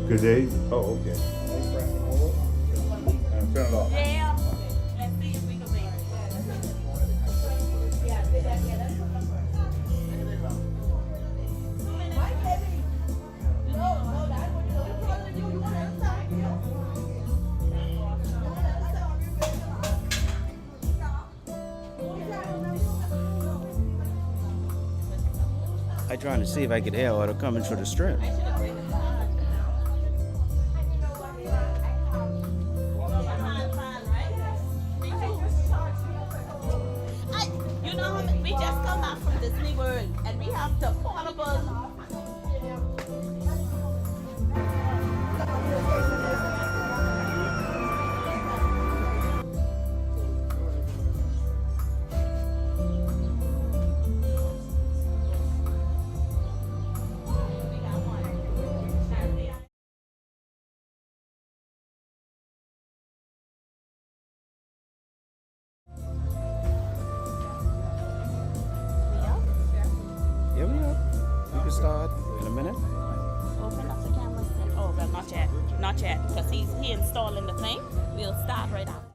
Good day. Oh, okay. And turn it off. Yeah. Let's see if we can make I trying to see if I could hear water coming through the strip. You know, we just come back from Disney World and we have the portable. Here we are. We can start in a minute. Open up the camera. Oh, well, not yet. Not yet, because he installing the thing. We'll start right after.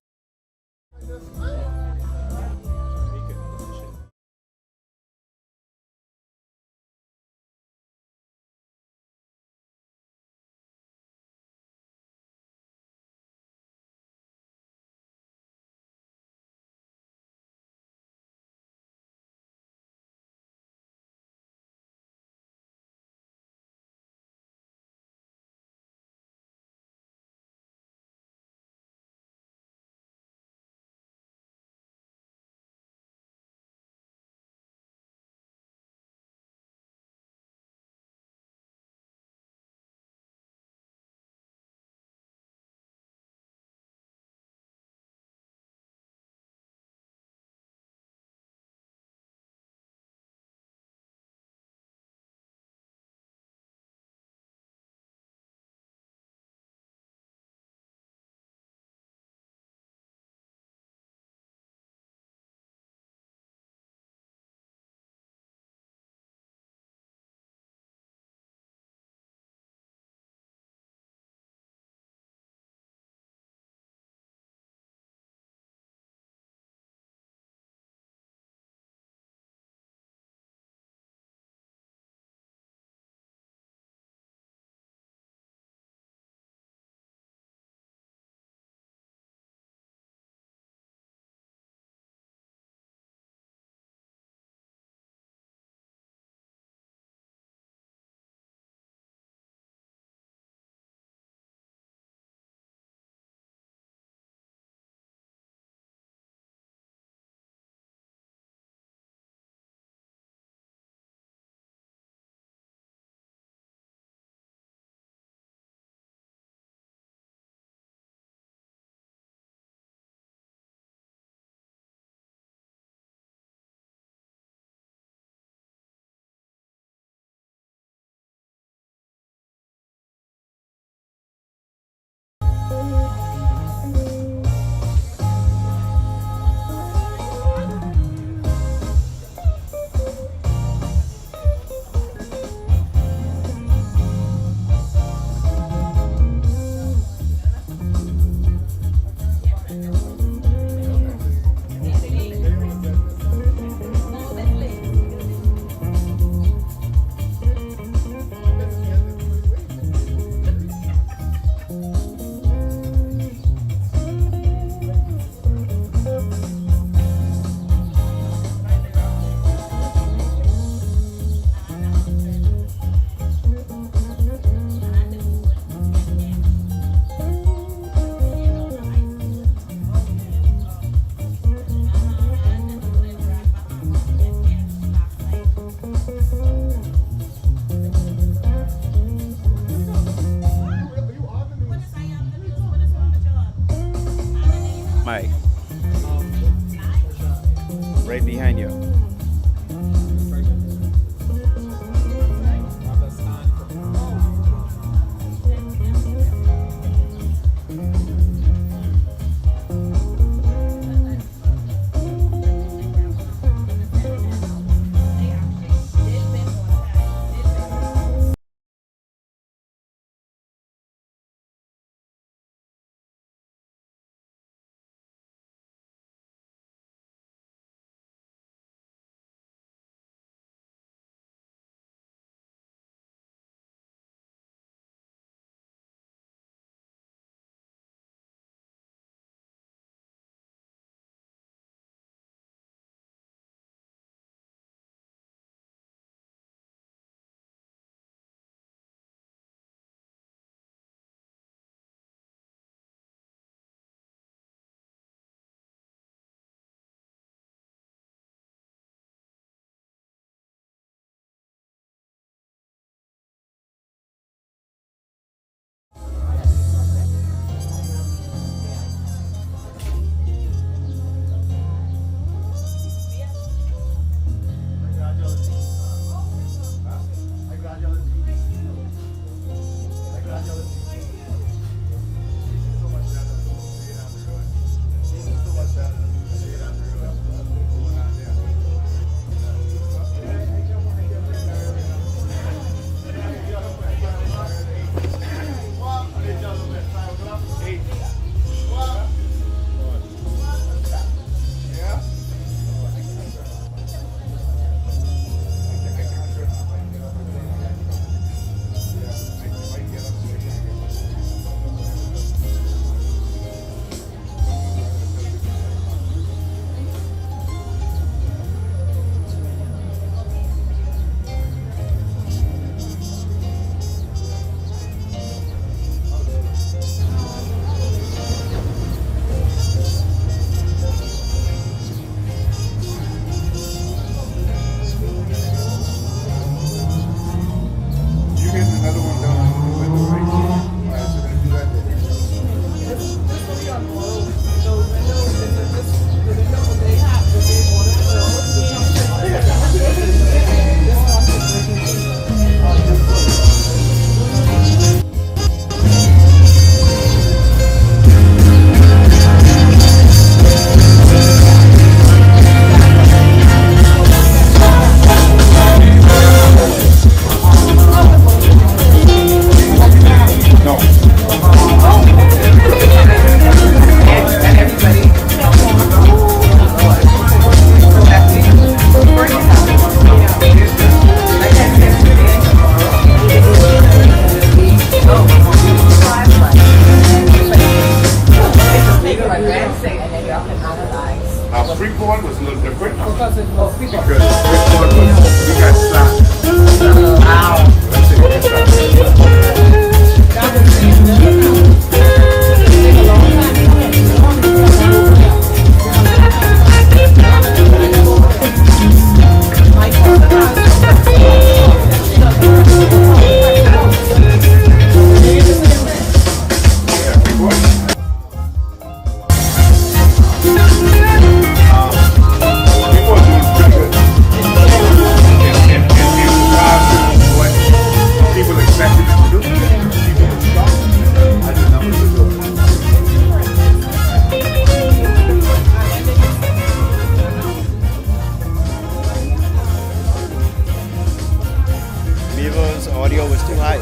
was too high.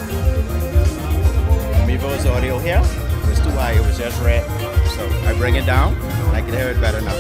Mevo's audio here was too high. It was just red. So I bring it down. I can hear it better now.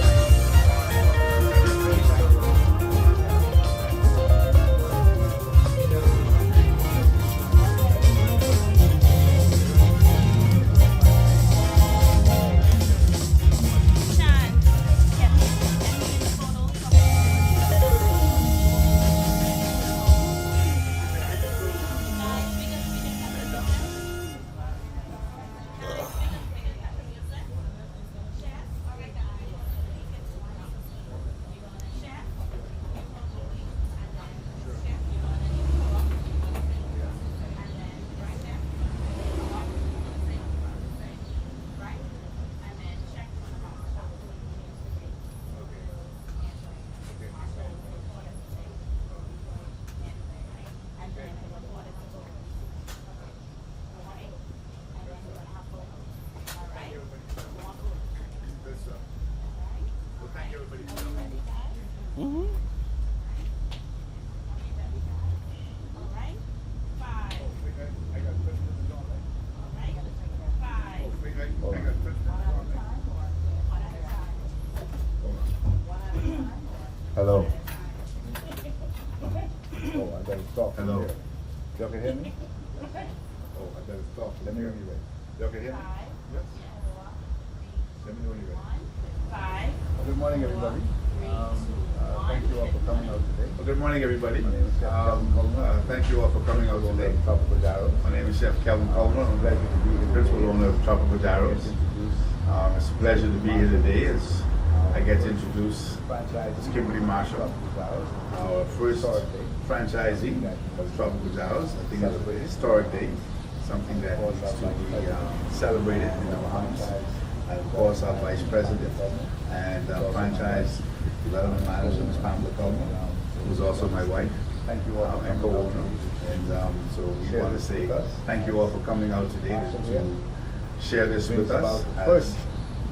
Hello. Oh, I better stop. Hello. Y'all can hear me? Oh, I better stop. Let me know when you're ready. Y'all can hear me? Yes. Let me know when you're ready. Good morning, everybody. Thank you all for coming out today. Well, good morning, everybody. Thank you all for coming out today. Tropical Gyros. My name is Chef Kelvin Coleman. I'm glad to be the principal owner of Tropical Gyros. It's a pleasure to be here today as I get to introduce Kimberly Marshall, our first franchisee of Tropical Gyros. I think it's a historic day, something that needs to be celebrated in our homes. And of course, our vice president and franchise development manager, Ms. Pamela Coleman, who's also my wife and co-owner. And so we want to say thank you all for coming out today to share this with us. First,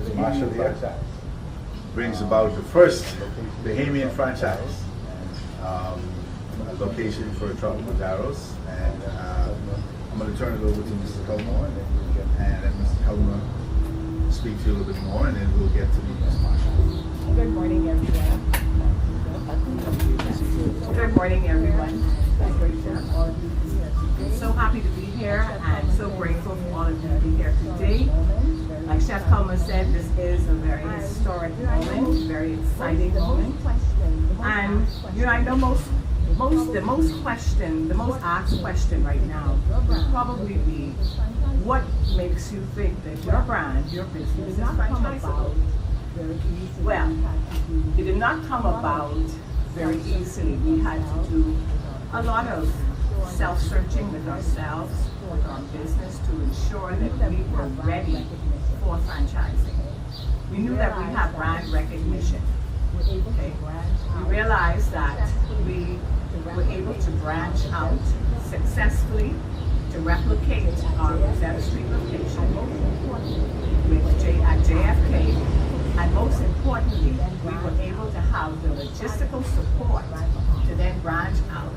Ms. Marshall here brings about the first Bahamian franchise location for Tropical Gyros. And I'm going to turn it over to Mrs. Coleman and let Mrs. Coleman speak to you a little bit more, and then we'll get to Ms. Marshall. Good morning, everyone. Good morning, everyone. I'm so happy to be here and so grateful for all of you to be here today. Like Chef Coleman said, this is a very historic moment, very exciting moment. And you know, I know the most asked question right now would probably be, what makes you think that your brand, your business is franchisable? Well, it did not come about very easily. We had to do a lot of self-searching with ourselves, with our business, to ensure that we were ready for franchising. We knew that we had brand recognition. Okay. We realized that we were able to branch out successfully to replicate our Rosetta Street location at JFK, and most importantly, we were able to have the logistical support to then branch out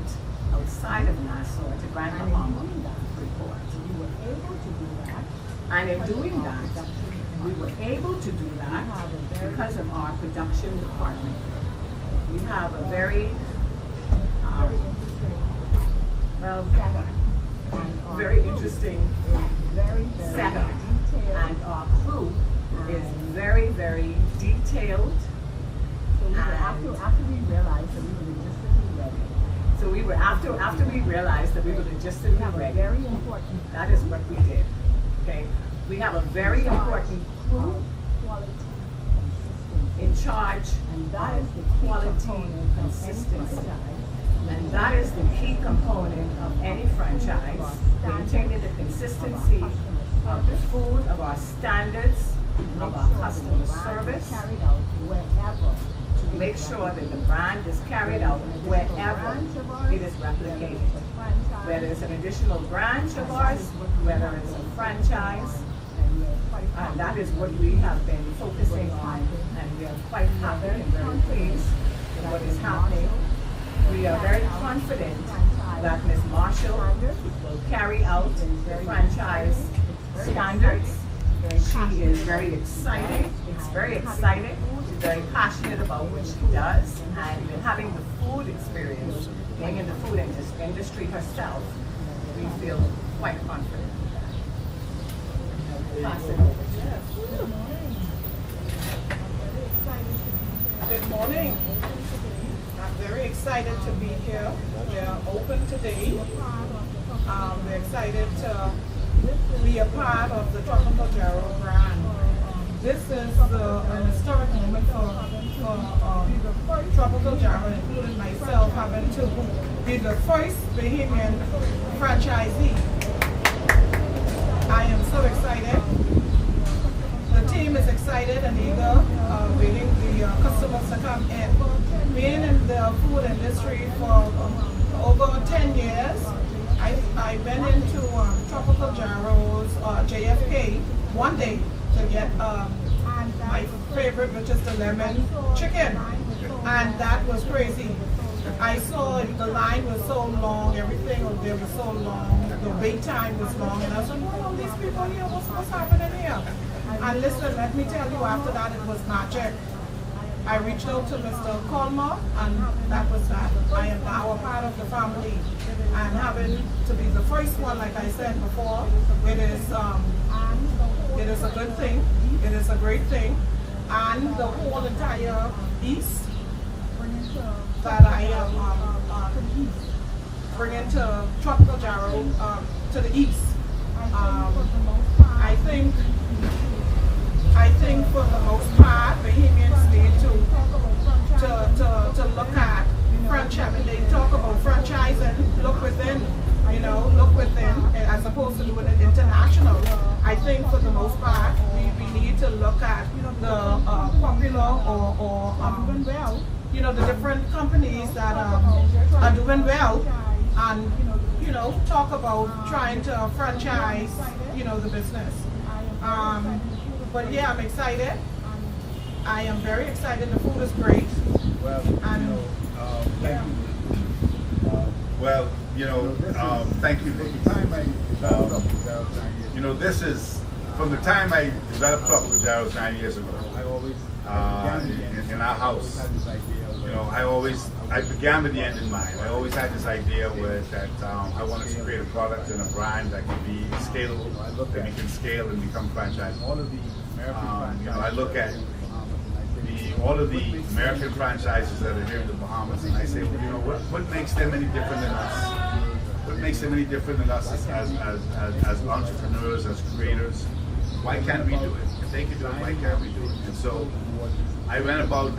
outside of Nassau to Grand Bahama, Freeport. And in doing that, we were able to do that because of our production department. We have a very very interesting setup, and our crew is very, very detailed. After we realized that we were logistically ready. So we were after we realized that we were logistically ready. Very important. That is what we did. Okay, we have a very important crew in charge, and that is the quality and consistency. And that is the key component of any franchise, maintaining the consistency of the food, of our standards, of our customer service, to make sure that the brand is carried out wherever it is replicated. Whether it's an additional branch of ours, whether it's a franchise, and that is what we have been focusing on, and we are quite happy and very pleased with what is happening. We are very confident that Ms. Marshall will carry out the franchise standards. She is very excited. It's very exciting. She's very passionate about what she does, and having the food experience, being in the food industry herself, we feel quite confident with that. Pass it over to you. Good morning. I'm very excited to be here. We're open today. We're excited to be a part of the Tropical Gyros brand. This is an historic moment for Tropical Gyros, including myself, having to be the first Bahamian franchisee. I am so excited. The team is excited and eager, waiting the customers to come in. Being in the food industry for over 10 years, I've been into Tropical Gyros, JFK, one day to get my favorite, which is the lemon chicken. And that was crazy. I saw the line was so long, everything over there was so long, the wait time was long, and I was like, oh, these people here, what's happening here? And listen, let me tell you, after that it was magic. I reached out to Mr. Colmer, and that was that. I am now a part of the family, and having to be the first one, like I said before, it is a good thing. It is a great thing, and the whole entire East that I am bringing to Tropical Gyros to the East. I think for the most part, Bahamians need to look at franchise. When they talk about franchising, look within, look within, as opposed to doing it international. I think for the most part, we need to look at the popular or the different companies that are doing well, and talk about trying to franchise, the business. But yeah, I'm excited. I am very excited. The food is great. Well, and thank you. Thank you. This is from the time I developed Tropical Gyros 9 years ago. In our house, I began with the end in mind. I always had this idea that I wanted to create a product and a brand that can be scalable, that we can scale and become franchisable. I look at all of the American franchises that are here in the Bahamas, and I say, what makes them any different than us? What makes them any different than us as entrepreneurs, as creators? Why can't we do it? If they can do it, why can't we do it? And so I went about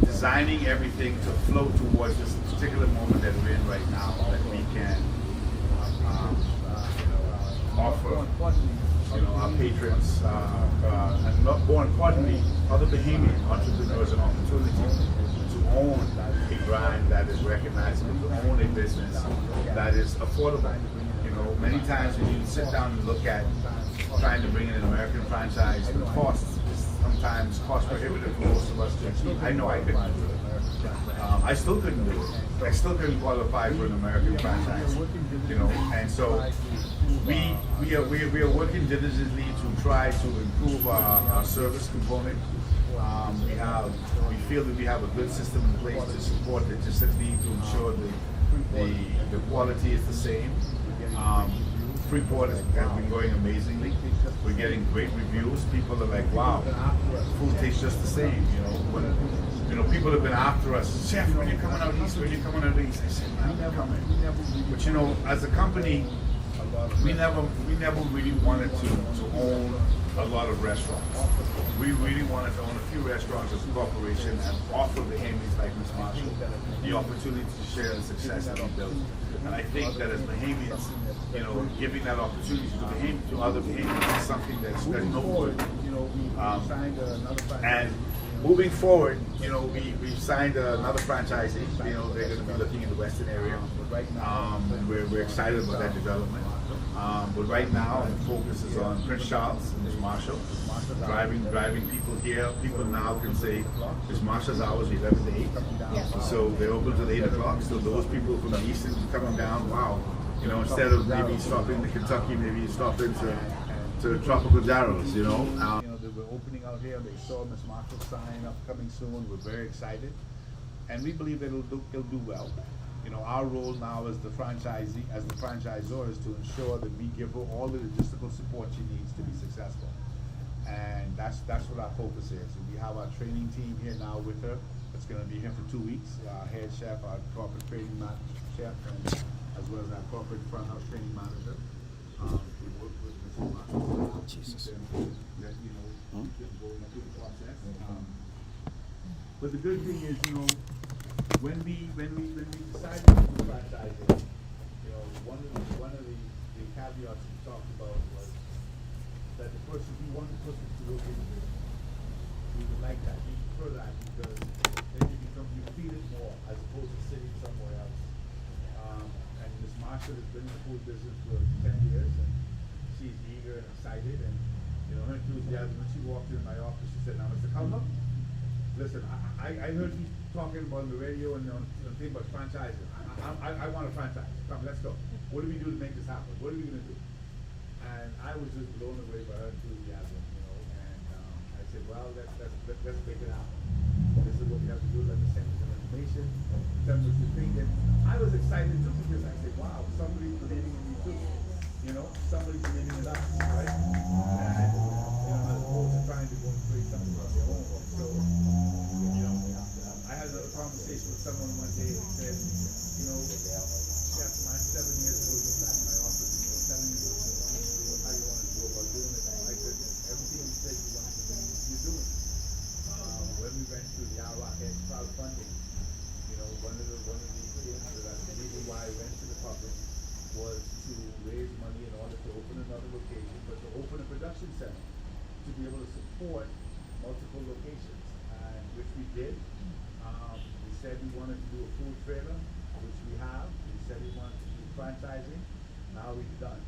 designing everything to flow towards this particular moment that we're in right now, that we can offer our patrons, and more importantly, other Bahamian entrepreneurs an opportunity to own a brand that is recognizable, to own a business that is affordable. Many times when you sit down and look at trying to bring in an American franchise, the cost is sometimes cost prohibitive for most of us to achieve. I know I couldn't do it. I still couldn't do it. I still couldn't qualify for an American franchise. And so we are working diligently to try to improve our service component. We feel that we have a good system in place to support logistically, to ensure the quality is the same. Freeport has been going amazingly. We're getting great reviews. People are like, wow, food tastes just the same. People have been after us. Chef, when you're coming out east, when you're coming out east, I said, man, I'm coming. But as a company, we never really wanted to own a lot of restaurants. We really wanted to own a few restaurants as a corporation and offer Bahamians like Ms. Marshall the opportunity to share the success that we built. And I think that as Bahamians, giving that opportunity to other Bahamians is something that's noteworthy. And moving forward, we've signed another franchisee. They're going to be looking in the Western area, and we're excited about that development. But right now, the focus is on Prince Charles and Miss Marshall. Driving people here. People now can say Miss Marshall's hours are 11 to 8. So they're open till 8 o'clock. So those people from the east coming down, wow. You know, instead of maybe stopping to Kentucky, maybe stopping to tropical Gyros, you know. We're opening out here. They saw Miss Marshall's sign up coming soon. We're very excited. And we believe that it'll do well. You know, our role now as the franchisee, as the franchisor, is to ensure that we give her all the logistical support she needs to be successful. And that's what our focus is. And we have our training team here now with her. It's going to be here for 2 weeks. Our head chef, our corporate training chef, and as well as our corporate front house training manager. We work with Mrs. Marshall. Jesus. That, you know, going through the process. But the good thing is, you know, when we decided to do franchising, you know, one of the caveats we talked about was that the person we wanted the person to look into, we would like that, we prefer that, because then you feel it more as opposed to sitting somewhere else. And Ms. Marshall has been in the food business for 10 years, and she's eager and excited, and you know, her enthusiasm. When she walked in my office, she said, "Now, Mr. Culmer, listen, I heard you talking about the radio and on thing about franchising. I want a franchise. Come, let's go. What do we do to make this happen? What are we gonna do?" And I was just blown away by her enthusiasm, you know. And I said, "Well, let's make it happen. This is what we have to do. Let me send you some information. Tell me what you think." And I was excited too, because I said, "Wow, somebody's believing in me too. You know, somebody's believing in us, right?" And you know, as opposed to trying to go and create something on their own. So, you know, I had another conversation with someone one day, and he said, "You know, Chef, my 7 years ago, you sat in my office and you were telling me what you wanted to do and how you wanted to go about doing it. And I said, everything you said you wanted to do, you're doing. When we went through the Iraq crowdfunding, you know, one of the things that the reason why I went to the public was to raise money in order to open another location, but to open a production center to be able to support multiple locations, and which we did. We said we wanted to do a food trailer, which we have. We said we wanted to do franchising. Now we've done.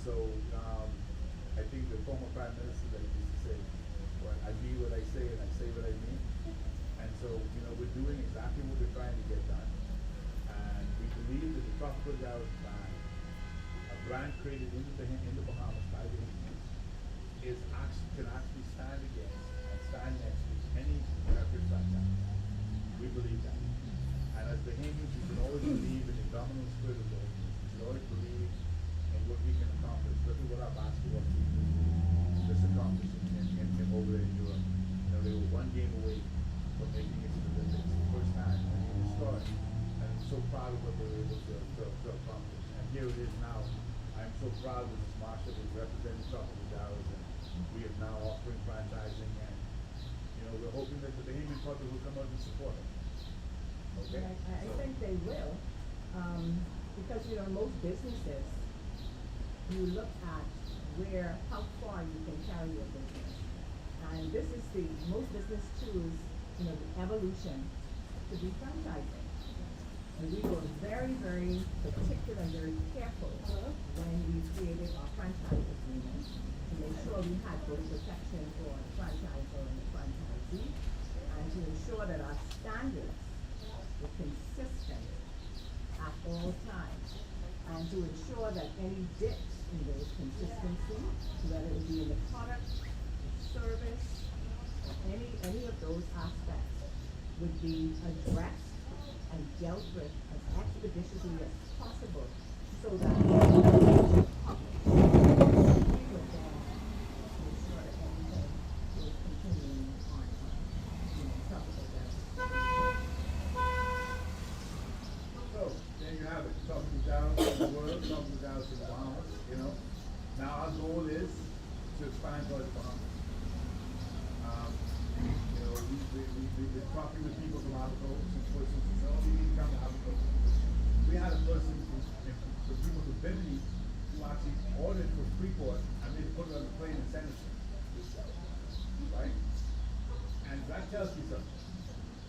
So I think the former Prime Minister that used to say, "Well, I mean what I say and I say what I mean." And so, you know, we're doing exactly what we're trying to get done. And we believe that the Tropical Gyros brand, a brand created in the Bahamas by the Indians, can actually stand against and stand next to any American franchise. We believe that. And as Bahamians, we should always believe in the dominant spirit of the Indians. We should always believe in what we can accomplish. Look at what our basketball team just accomplished in over there in Europe. You know, they were one game away from making it to the Olympics the first time in history. And I'm so proud of what they were able to accomplish. And here it is now. I'm so proud that Ms. Marshall is representing Tropical Gyros, and we are now offering franchising, and you know, we're hoping that the Bahamian public will come out and support it. Okay? I think they will, because you know, most businesses, you look at how far you can carry your business, and this is most business choose, you know, the evolution to be franchising. And we were very, very particular and very careful when we created our franchise agreement to make sure we had both protection for the franchisor and the franchisee, and to ensure that our standards were consistent at all times, and to ensure that any dips in those consistency, whether it be in the product, the service, or any of those aspects, would be addressed and dealt with as expeditiously as possible, so that we would then make sure that everything is continuing on Tropical Gyros. So, there you have it. Tropical Gyros in the world, Tropical Gyros in the Bahamas, you know. Now our goal is to expand towards the Bahamas. You know, we've been talking with people from Abaco, some persons who know we need to come to Abaco. We had a person from people from Bimini who actually ordered for Freeport and they put it on the plane and sent it to us. Right? And that tells you something,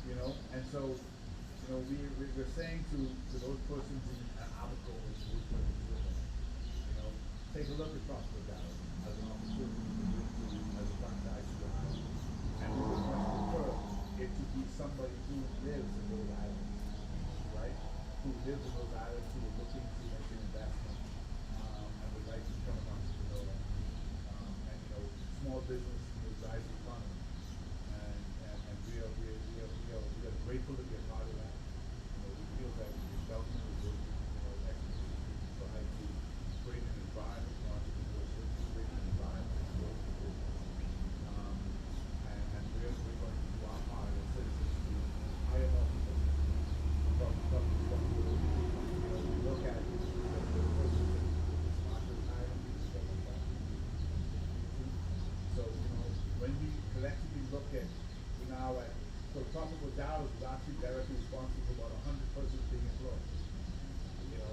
you know. And so, you know, we're saying to those persons in Abaco, you know, take a look at Tropical Gyros as an opportunity to bring to as a franchise to the island. And we would much prefer it to be somebody who lives in those islands, right? Who lives in those islands, who are looking to make an investment, and would like to become an entrepreneur. And you know, small business drives the economy. And we are grateful to be a part of that. You know, we feel that the government is working, expeditiously to try to create an environment for entrepreneurship, create an environment for growth of business. And we're going to do our part as citizens to hire more people. We look at the person with smarter hiring people, stuff like that. So, you know, when we collectively look at, we now at, so Tropical Gyros is actually directly responsible for about 100 persons being employed, you know,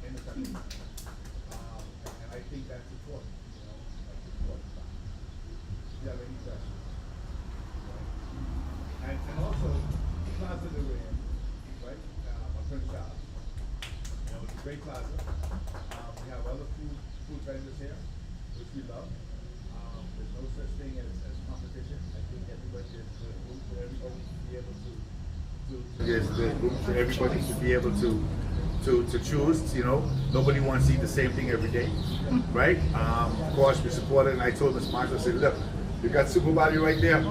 in the country. And I think that's important, you know, that's important. Do you have any questions? Right? And also, the plaza that we're in, right, on Prince Charles, you know, it's a great plaza. We have other food vendors here, which we love. There's no such thing as competition. I think everybody is room for everybody to be able to there's room for everybody to be able to choose. You know, nobody wants to eat the same thing every day, right? Of course, we support it, and I told Ms. Marshall, I said, look, you got Super Value right there,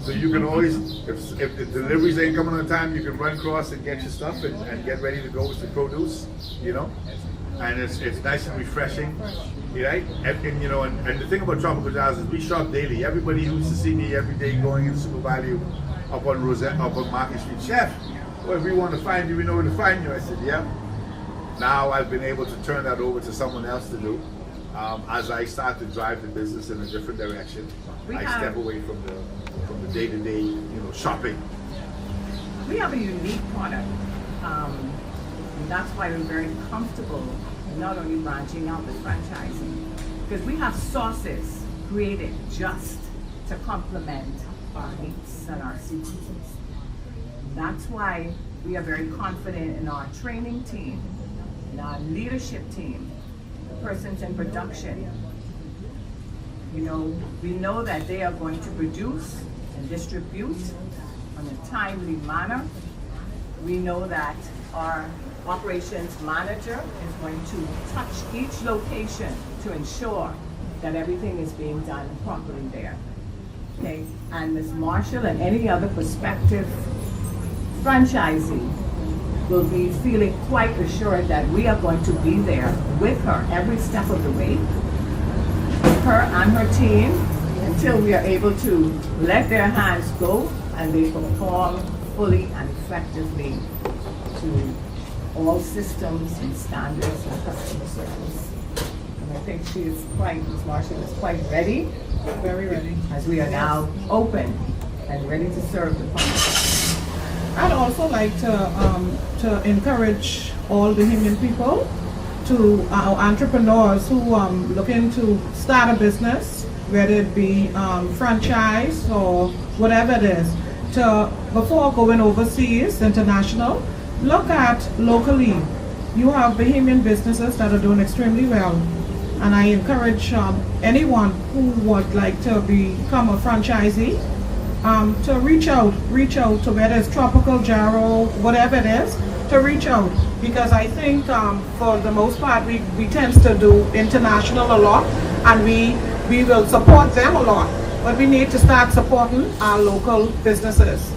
so you can always, if the deliveries ain't coming on time, you can run across and get your stuff and get ready to go with the produce, you know. And it's nice and refreshing, right? And you know, and the thing about Tropical Gyros is we shop daily. Everybody who used to see me every day going into Super Value up on Rosette, up on Market Street, Chef, well, if we want to find you, we know where to find you. I said, yeah. Now I've been able to turn that over to someone else to do. As I start to drive the business in a different direction, I step away from the day-to-day, you know, shopping. We have a unique product. And that's why we're very comfortable not only branching out but franchising. Because we have sauces created just to complement our meats and our seasonings. That's why we are very confident in our training team, in our leadership team, the persons in production. You know, we know that they are going to produce and distribute in a timely manner. We know that our operations manager is going to touch each location to ensure that everything is being done properly there. Okay, and Ms. Marshall and any other prospective franchisee will be feeling quite assured that we are going to be there with her every step of the way, with her and her team, until we are able to let their hands go and they perform fully and effectively to all systems and standards of customer service. And I think she is quite, Ms. Marshall is quite ready. Very ready. As we are now open and ready to serve the public. I'd also like to encourage all Bahamian people, to our entrepreneurs who looking to start a business, whether it be franchise or whatever it is, to before going overseas, international, look at locally. You have Bahamian businesses that are doing extremely well, and I encourage anyone who would like to become a franchisee to reach out to whether it's Tropical Gyro, whatever it is, to reach out, because I think for the most part we tend to do international a lot, and we will support them a lot, but we need to start supporting our local businesses.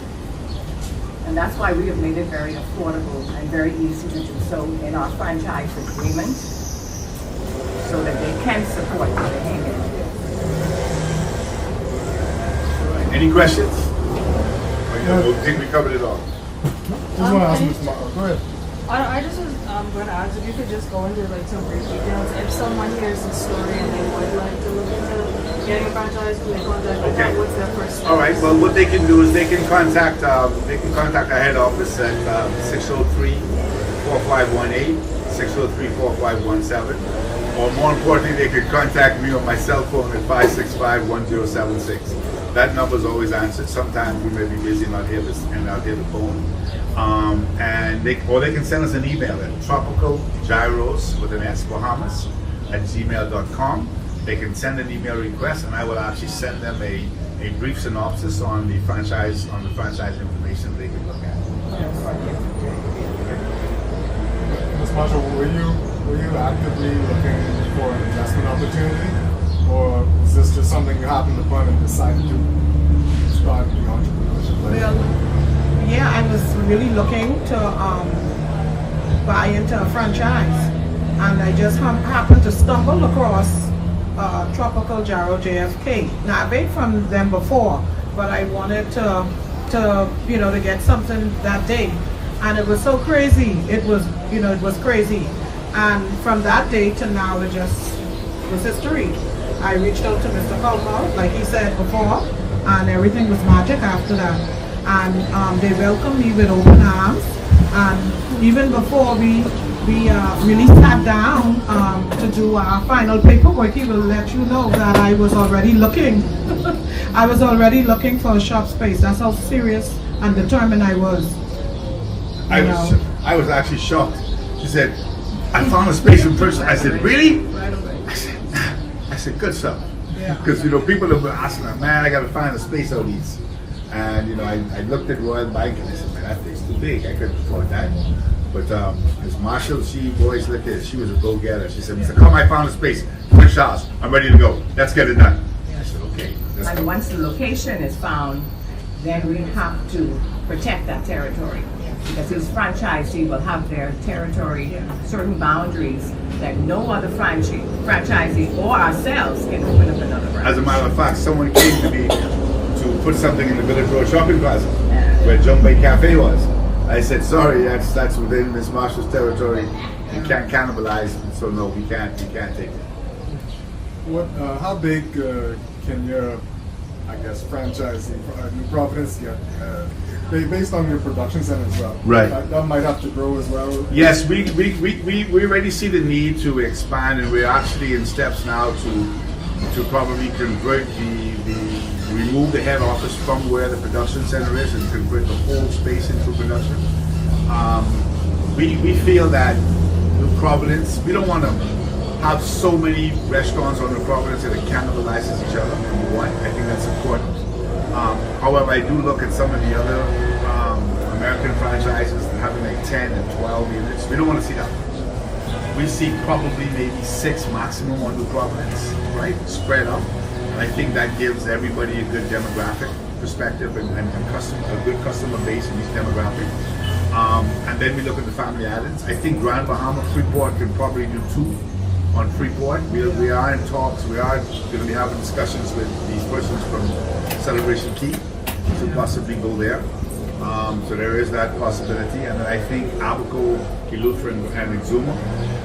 And that's why we have made it very affordable and very easy to do so in our franchise agreement, so that they can support the Bahamian. Any questions? I think we covered it all. Just want to ask Mr. Martin. Go ahead. I just was going to ask if you could just go into like some brief details. If someone hears the story and they would like to look into getting a franchise, can they contact like that? What's their first step? All right. Well, what they can do is they can contact our head office at 603-4518, 603-4517, or more importantly, they can contact me on my cell phone at 565-1076. That number is always answered. Sometimes we may be busy and not hear the phone. And they can send us an email at tropicalgyros with an S, Bahamas, gyros@gmail.com. They can send an email request, and I will actually send them a brief synopsis on the franchise information they can look at. Ms. Marshall, were you actively looking for an investment opportunity, or was this just something you happened upon and decided to start the entrepreneurship? Well, yeah, I was really looking to buy into a franchise, and I just happened to stumble across Tropical Gyro JFK. Now I've ate from them before, but I wanted to get something that day, and it was so crazy. It was crazy, and from that day to now, it just was history. I reached out to Mr. Culmer, like he said before, and everything was magic after that. And they welcomed me with open arms, and even before we really sat down to do our final paperwork, he will let you know that I was already looking. I was already looking for a shop space. That's how serious and determined I was. I was actually shocked. She said, "I found a space in person." I said, "Really?" Right away. I said, "Good stuff." Yeah. Because people have been asking, "Man, I got to find a space out east." And I looked at Royal Bank and I said, "Man, that thing's too big. I couldn't afford that." But Ms. Marshall, she always looked at it. She was a go-getter. She said, "Mr. Come, I found a space. Prince Charles, I'm ready to go. Let's get it done." I said, "Okay, let's And go." once the location is found, then we have to protect that territory. Because these franchisees will have their territory, certain boundaries that no other franchisee or ourselves can open up another branch. As a matter of fact, someone came to me to put something in the Village Road Shopping Plaza where Jumbay Cafe was. I said, "Sorry, that's within Miss Marshall's territory. You can't cannibalize, so no, we can't take it." How big can your, I guess, franchising New Providence get? Based on your production center as well. Right. That might have to grow as well. Yes, we already see the need to expand, and we're actually in steps now to probably convert remove the head office from where the production center is and convert the whole space into production. We feel that New Providence, we don't want to have so many restaurants on New Providence that it cannibalizes each other. Number one, I think that's important. However, I do look at some of the other American franchises having like 10 and 12 units. We don't want to see that. We see probably maybe 6 maximum on New Providence, right? Spread out. And I think that gives everybody a good demographic perspective and a good customer base in each demographic. And then we look at the family islands. I think Grand Bahama Freeport can probably do 2 on Freeport. We are in talks. We are going to be having discussions with these persons from Celebration Key to possibly go there. So there is that possibility. And then I think Abaco, Eleuthera, and Exuma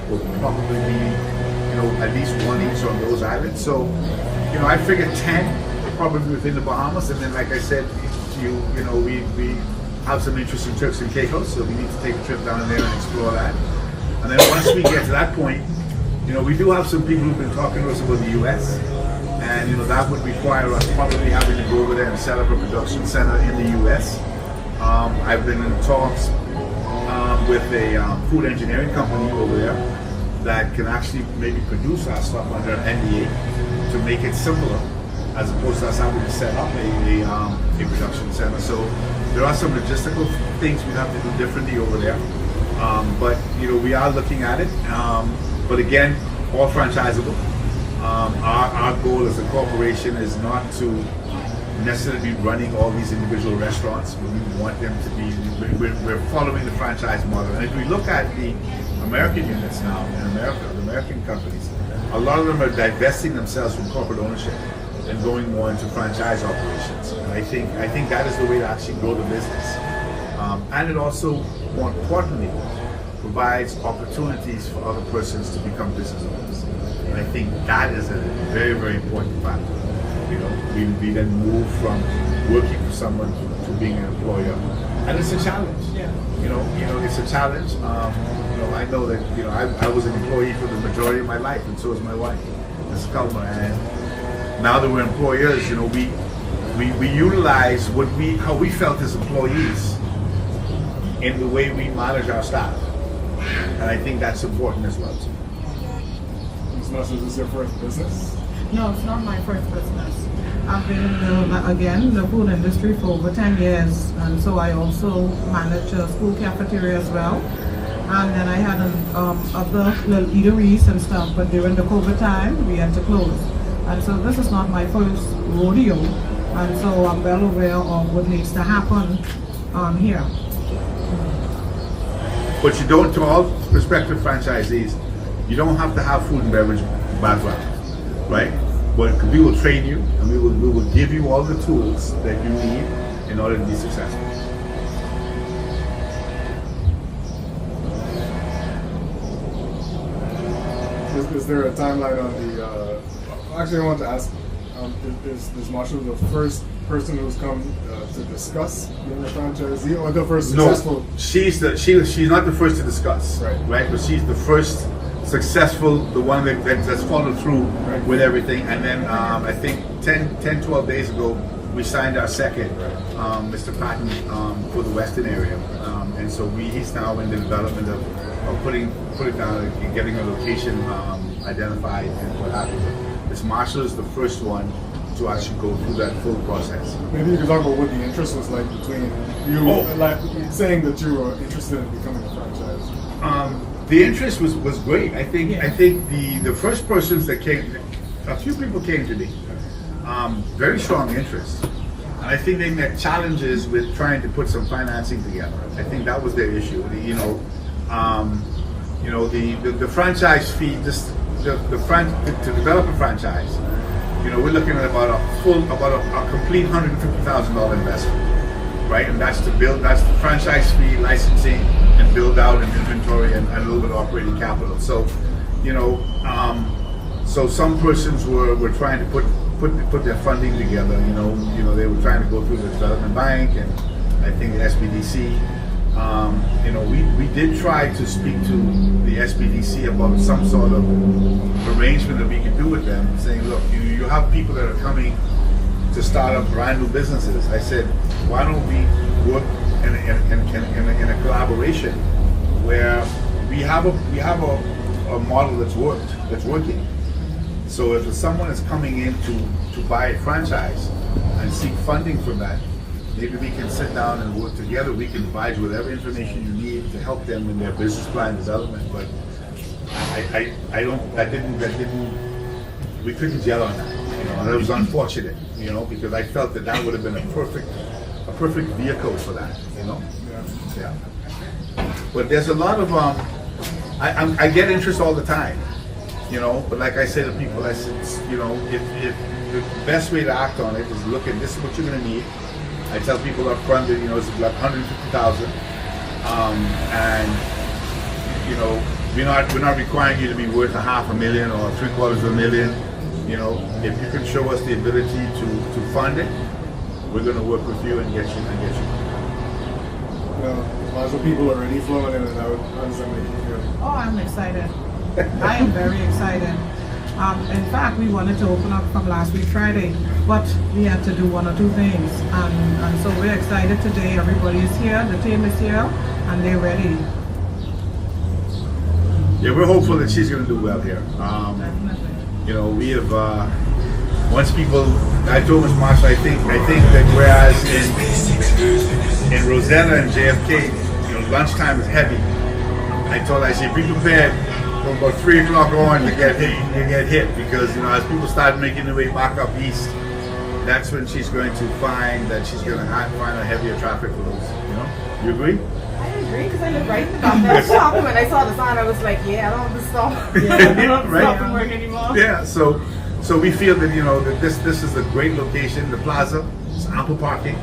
will probably be, at least 1 each on those islands. So, I figure 10 probably within the Bahamas. And then, like I said, we have some interest in Turks and Caicos, so we need to take a trip down there and explore that. And then once we get to that point, we do have some people who've been talking to us about the U.S. and that would require us probably having to go over there and set up a production center in the U.S. I've been in talks with a food engineering company over there that can actually maybe produce our stuff under an NDA to make it simpler, as opposed to us having to set up a production center. So there are some logistical things we have to do differently over there. But we are looking at it. But again, all franchisable. Our goal as a corporation is not to necessarily be running all these individual restaurants, but we want them to be, we're following the franchise model. And if we look at the American units now in America, the American companies, a lot of them are divesting themselves from corporate ownership and going more into franchise operations. And I think that is the way to actually grow the business. And it also, more importantly, provides opportunities for other persons to become business owners. And I think that is a very, very important factor. We then move from working for someone to being an employer. And it's a challenge. Yeah. It's a challenge. I know that, I was an employee for the majority of my life, and so is my wife, Ms. Culmer. And now that we're employers, we utilize how we felt as employees in the way we manage our staff. And I think that's important as well too. Ms. much as this your first business? No, it's not my first business. I've been in the food industry for over 10 years, and so I also manage a school cafeteria as well. And then I had other little eateries and stuff, but during the COVID time, we had to close. And so this is not my first rodeo, and so I'm well aware of what needs to happen here. But you don't, to all prospective franchisees, you don't have to have food and beverage background, right? But we will train you, and we will give you all the tools that you need in order to be successful. Is there a timeline on the? Actually, I want to ask: is Marshall the first person who's come to discuss being a franchisee, or the first successful? No, she's not the first to discuss, right? But she's the first successful, the one that's followed through with everything. And then I think 12 days ago, we signed our second, Mr. Patton, for the Western area. And so he's now in the development of putting it down and getting a location identified and what have you. This Marshall is the first one to actually go through that full process. Maybe you could talk about what the interest was like between you, like saying that you were interested in becoming a franchise. The interest was great. I think the first persons that came, a few people came to me, very strong interest. And I think they met challenges with trying to put some financing together. I think that was their issue. The franchise fee, to develop a franchise, we're looking at about a complete $150,000 investment, right? And that's that's the franchise fee, licensing, and build out and inventory and a little bit of operating capital. So, so some persons were trying to put their funding together. They were trying to go through the development bank and I think the SBDC. We did try to speak to the SBDC about some sort of arrangement that we could do with them, saying, look, you have people that are coming to start up brand new businesses. I said, why don't we work in a collaboration where we have a model that's working. So if someone is coming in to buy a franchise and seek funding from that, maybe we can sit down and work together. We can provide you with every information you need to help them in their business plan development. But we couldn't gel on that. And it was unfortunate, because I felt that would have been a perfect vehicle for that, Yeah. But there's a lot of I get interest all the time, But like I say to people, I said, if the best way to act on it is look at this is what you're going to need. I tell people up front that it's like $150,000, and we're not requiring you to be worth $500,000 or $750,000. If you can show us the ability to fund it, we're going to work with you and get you. Lots of people are already flowing in and out. How does that make you feel? Oh, I'm excited. I am very excited. In fact, we wanted to open up from last week Friday, but we had to do one or two things. And so we're excited today. Everybody is here, the team is here, and they're ready. Yeah, we're hopeful that she's going to do well here. We have, once people, I told Ms. Marshall, I think that whereas in Rosetta and JFK, lunchtime is heavy. I said, be prepared from about 3 o'clock on to get hit because as people start making their way back up east, that's when she's going to find that she's going to find a heavier traffic flows. You agree? I agree because I live right in the back of that shop, and when I saw the sign, I was like, yeah, I don't have to stop. I don't have to stop and work anymore. Yeah. So we feel that that this is a great location. The plaza, it's ample parking.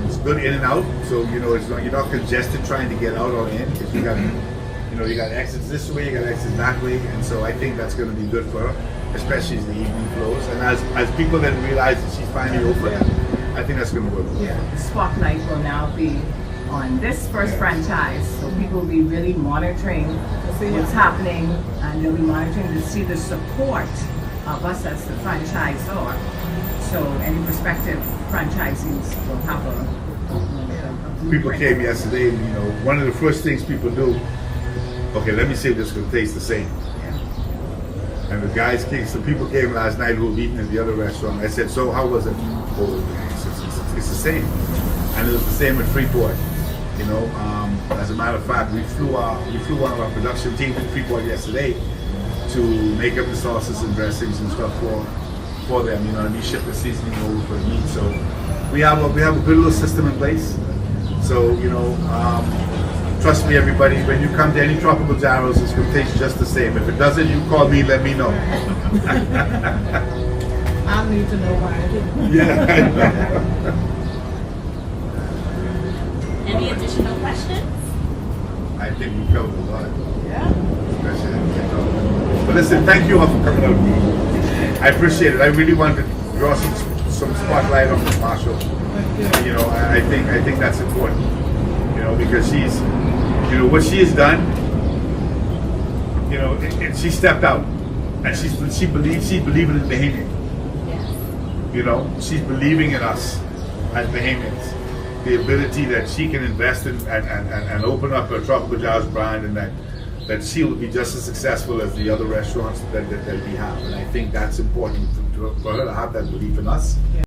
It's good in and out, so you're not congested trying to get out or in because you got exits this way, you got exits that way, and so I think that's going to be good for her, especially as the evening flows. And as people then realize that she's finally open, I think that's going to work. The spotlight will now be on this first franchise, so people will be really monitoring what's happening, and they'll be monitoring to see the support of us as the franchisor. So any prospective franchisees will have a people came yesterday, and one of the first things people do. Okay, let me see if this is going to taste the same. And the guys came, some people came last night who were eating at the other restaurant. I said, so how was it? Oh, it's the same. And it was the same at Freeport. You know, as a matter of fact, we flew one of our production team to Freeport yesterday to make up the sauces and dressings and stuff for them. You know, and we ship the seasoning over for the meat. So we have a good little system in place. So you know, trust me, everybody. When you come to any tropical gyros, it's going to taste just the same. If it doesn't, you call me. Let me know. I need to know why I didn't. Yeah. Any additional questions? I think we covered a lot. Yeah. But listen, thank you all for coming out. I appreciate it. I really wanted to draw some spotlight on Ms. Marshall. You know, I think that's important. You know, because she's, you know, what she has done. You know, and she stepped out, and she believing in Bahamian. Yes. You know, she's believing in us as Bahamians. The ability that she can invest in and open up a tropical gyros brand, and that she will be just as successful as the other restaurants that we have. And I think that's important for her to have that belief in us.